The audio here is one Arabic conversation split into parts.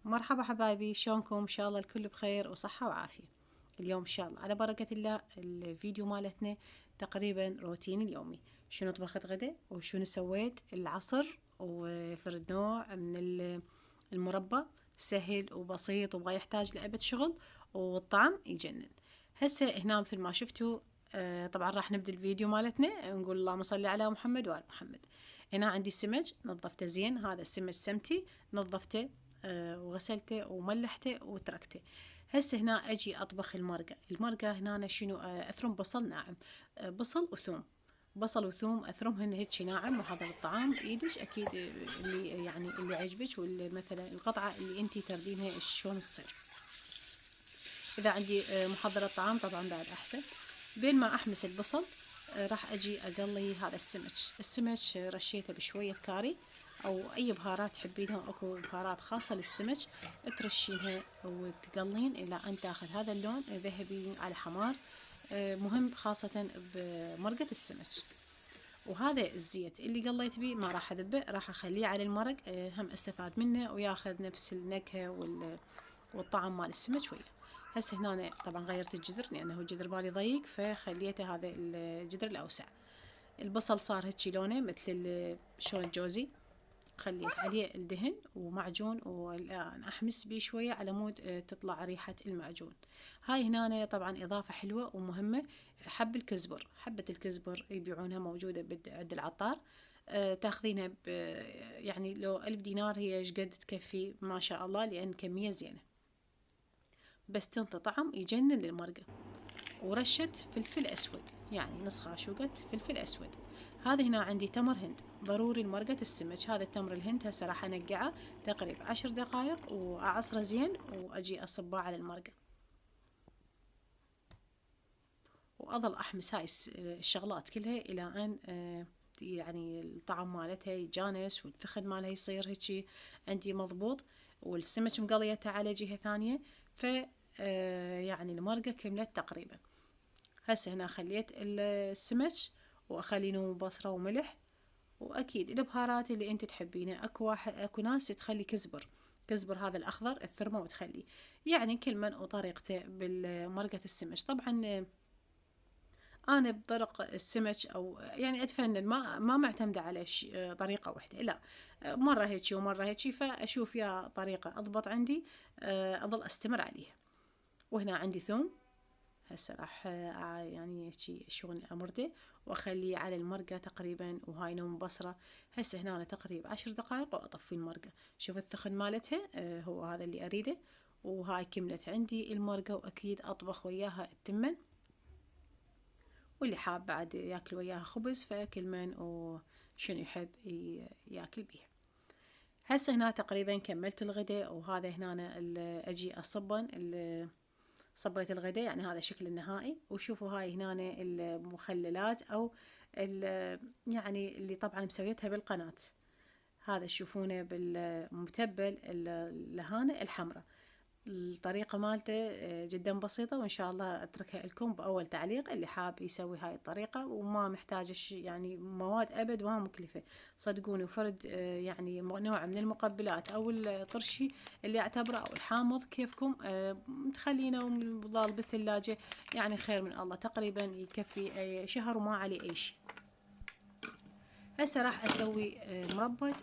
مرحبا حبايبي، شلونكم؟ ان شاء الله الكل بخير وصحة وعافية. اليوم ان شاء الله على بركة الله الفيديو مالتنا تقريبا روتين اليومي. شنو طبخت غدا وشنو سويت العصر، وفرد نوع من المربى سهل وبسيط وما يحتاج لأبد شغل، والطعم يجنن. هسه هنا مثل ما شفتوا. طبعا راح نبدأ الفيديو مالتنا نقول اللهم صل على محمد وآل محمد. هنا عندي السمج نظفته زين، هذا السمج سمتي نظفته وغسلته وملحته وتركته. هسه هنا اجي اطبخ المرقة هنا أنا شنو اثرم بصل ناعم، بصل وثوم. بصل وثوم اثرمهن هيك ناعم، وهذا الطعام بايدك اكيد. اللي يعني اللي عجبك، واللي مثلا القطعة اللي انتي تردينها شلون تصير. اذا عندي محضرة طعام طبعا بعد احسن. بين ما احمس البصل راح اجي اقلي هذا السمك رشيته بشوية كاري او اي بهارات تحبينها، اكو بهارات خاصة للسمك ترشينها وتقلين الى ان تاخذ هذا اللون ذهبي على حمار. مهم خاصة بمرقة السمك. وهذا الزيت اللي قليت بيه ما راح اذبه، راح اخليه على المرق، هم استفاد منه وياخذ نفس النكهة والطعم مال السمك وياه. هسه هنا طبعا غيرت الجذر لانه الجذر بالي ضيق، فخليته هذا الجذر الاوسع. البصل صار هيك لونه مثل شلون الجوزي، خليت عليه الدهن ومعجون والآن أحمس بيه شوية على مود تطلع ريحة المعجون. هاي هنا طبعا إضافة حلوة ومهمة، حبة الكزبر يبيعونها موجودة عند العطار. تاخذينها يعني لو 1000 دينار هي شقد تكفي ما شاء الله، لأن كمية زينة بس تنطي طعم يجنن للمرقة. ورشة فلفل أسود، يعني نص خاشوقة فلفل أسود. هذا هنا عندي تمر هند ضروري لمرقة السمك. هذا التمر الهند هسه راح أنقعه تقريبا 10 دقائق وأعصره زين، وأجي أصبه على المرقة، وأظل أحمس هاي الشغلات كلها إلى أن يعني الطعم مالتها يتجانس والثخن مالها يصير هيجي عندي مضبوط، والسمك مقليته على جهة ثانية. ف يعني المرقة كملت تقريبا. هسه هنا خليت السمك واخلي نوم بصرة وملح، واكيد البهارات اللي انت تحبينها. اكو ناس تخلي كزبر هذا الاخضر الثرمة وتخلي، يعني كل من وطريقته بالمرقة السمك. طبعا انا بطرق السمك او يعني اتفنن، ما معتمدة على طريقة واحدة، لا، مرة هيك ومرة هيك، فاشوف يا طريقة اضبط عندي اظل استمر عليها. وهنا عندي ثوم، هسه راح يعني شي شغل امرده واخليه على المرقة تقريبا، وهاي نوم بصرة. هسه هنا تقريبا 10 دقائق واطفي المرقة. شوف الثخن مالتها هو هذا اللي اريده. وهاي كملت عندي المرقة، واكيد اطبخ وياها التمن، واللي حاب بعد ياكل وياها خبز فكل من وشنو يحب ياكل بيها. هسه هنا تقريبا كملت الغداء، وهذا هنا اجي اصبن صبيت الغداء، يعني هذا شكل النهائي. وشوفوا هاي هنا المخللات او يعني اللي طبعا مسويتها بالقناة، هذا تشوفونه بالمتبل اللهانة الحمراء. الطريقة مالته جدا بسيطة، وإن شاء الله أتركها لكم بأول تعليق اللي حاب يسوي هاي الطريقة، وما محتاجة يعني مواد أبد، وما مكلفة صدقوني. وفرد يعني نوع من المقبلات أو الطرشي اللي أعتبره أو الحامض كيفكم تخلينه وضال بالثلاجة، يعني خير من الله، تقريبا يكفي شهر وما عليه أي شيء. هسه راح أسوي مربى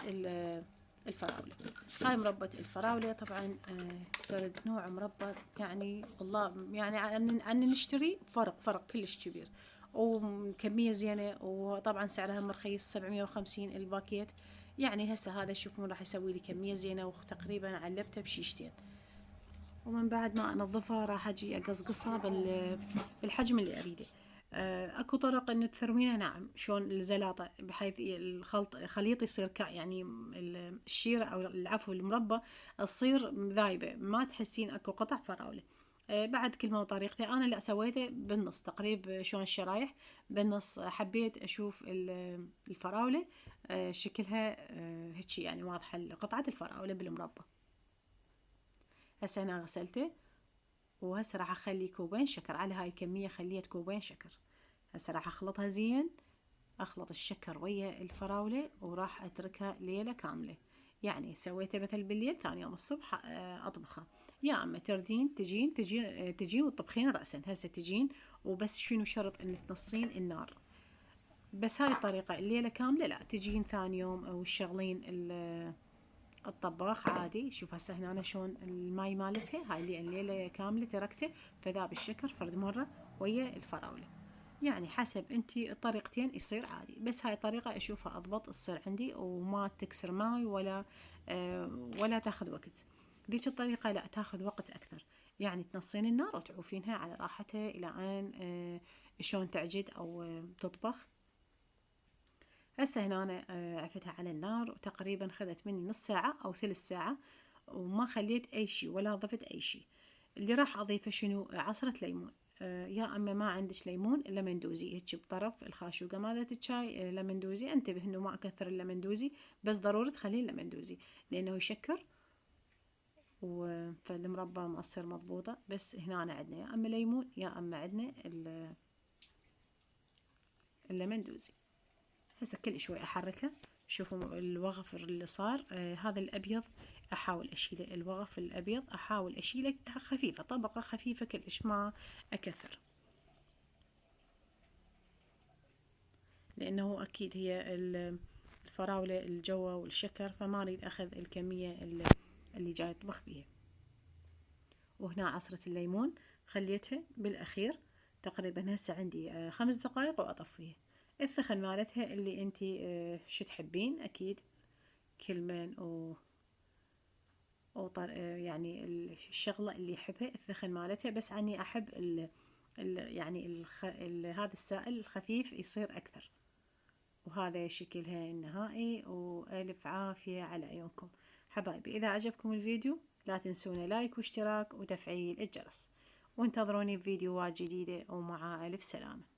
الفراولة. هاي مربى الفراولة طبعا فرد نوع مربى، يعني والله يعني عن نشتري فرق كلش كبير، وكمية زينة، وطبعا سعرها مرخيص 750 الباكيت. يعني هسه هذا شوفون راح يسوي لي كمية زينة، وتقريبا علبته بشيشتين. ومن بعد ما انظفها راح اجي اقصقصها بالحجم اللي اريده. اكو طرق ان تثرمينها، نعم، شلون الزلاطه، بحيث الخليط يصير يعني الشيره او العفو المربى تصير ذايبه، ما تحسين اكو قطع فراوله. بعد كل ما طريقتي انا اللي سويته بالنص تقريب، شلون الشرايح بالنص. حبيت اشوف الفراوله شكلها هيك يعني واضحه قطعه الفراوله بالمربى. هسه انا غسلته، وهسه راح اخلي كوبين شكر على هاي الكمية، خليت كوبين شكر. هسه راح اخلطها زين، اخلط الشكر ويا الفراولة، وراح اتركها ليلة كاملة. يعني سويته مثل بالليل، ثاني يوم الصبح أطبخه. يا أما تردين تجين وتطبخين رأسا. هسه تجين وبس، شنو شرط إن تنصين النار. بس هاي الطريقة الليلة كاملة لا، تجين ثاني يوم أو تشغلين الطباخ عادي. شوف هسه هنا أنا شلون الماي مالتها، هاي الليلة كاملة تركته فذاب الشكر فرد مرة ويا الفراولة. يعني حسب انتي الطريقتين يصير عادي، بس هاي الطريقة اشوفها اضبط تصير عندي وما تكسر ماي ولا تاخذ وقت. ذيك الطريقة لا، تاخذ وقت اكثر. يعني تنصين النار وتعوفينها على راحتها الى ان شلون تعجد او تطبخ. هسه هنا أنا عفتها على النار وتقريبا خذت مني نص ساعة أو ثلث ساعة، وما خليت أي شي ولا ضفت أي شي. اللي راح أضيفه شنو؟ عصرة ليمون. يا أما ما عندش ليمون لمندوزي هيك بطرف الخاشوقة مالت الشاي، لمندوزي. انتبه إنه ما أكثر اللمندوزي، بس ضروري تخلين لمندوزي لأنه يشكر فالمربى ما تصير مضبوطة. بس هنا عندنا يا أما ليمون يا أما عندنا اللمندوزي. هسه كل شوي احركه. شوفوا الوغفر اللي صار. هذا الابيض احاول اشيله، الوغف الابيض احاول اشيله خفيفه، طبقه خفيفه كلش ما اكثر، لانه اكيد هي الفراوله الجوا والشكر، فما اريد اخذ الكميه اللي جاي اطبخ بيها. وهنا عصره الليمون خليتها بالاخير تقريبا. هسه عندي 5 دقائق واطفيها. الثخن مالتها اللي انتي شو تحبين، اكيد كل من يعني الشغلة اللي يحبها الثخن مالتها. بس عني احب يعني هذا السائل الخفيف يصير اكثر. وهذا شكلها النهائي، والف عافية على عيونكم حبايبي. اذا عجبكم الفيديو لا تنسونا لايك واشتراك وتفعيل الجرس، وانتظروني بفيديوهات جديدة ومع الف سلامة.